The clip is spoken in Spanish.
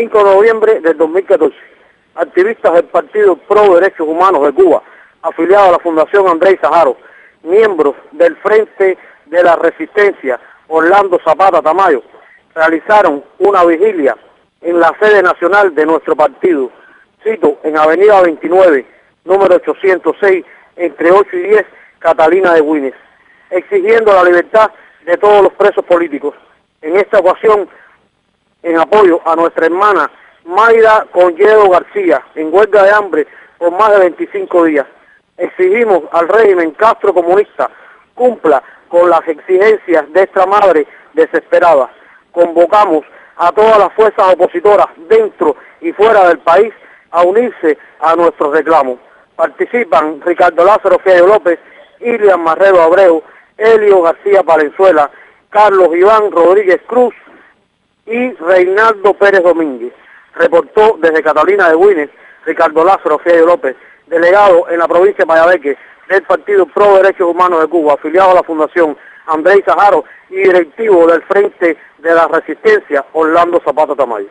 5 de noviembre del 2014. Activistas del Partido Pro Derechos Humanos de Cuba, afiliados a la Fundación Andrés Saharo, miembros del Frente de la Resistencia Orlando Zapata Tamayo, realizaron una vigilia en la sede nacional de nuestro partido, cito, en Avenida 29, número 806, entre 8 y 10, Catalina de Güines, exigiendo la libertad de todos los presos políticos. En esta ocasión, en apoyo a nuestra hermana Mayra Conyedo García, en huelga de hambre por más de 25 días. Exigimos al régimen Castro comunista cumpla con las exigencias de esta madre desesperada. Convocamos a todas las fuerzas opositoras dentro y fuera del país a unirse a nuestros reclamos. Participan Ricardo Lázaro Fiallo López, Ilian Marrero Abreu, Elio García Palenzuela, Carlos Iván Rodríguez Cruz y Reinaldo Pérez Domínguez. Reportó desde Catalina de Güines Ricardo Lázaro Fiallo López, delegado en la provincia de Mayabeque del Partido Pro Derechos Humanos de Cuba, afiliado a la Fundación Andrés Saharo y directivo del Frente de la Resistencia Orlando Zapata Tamayo.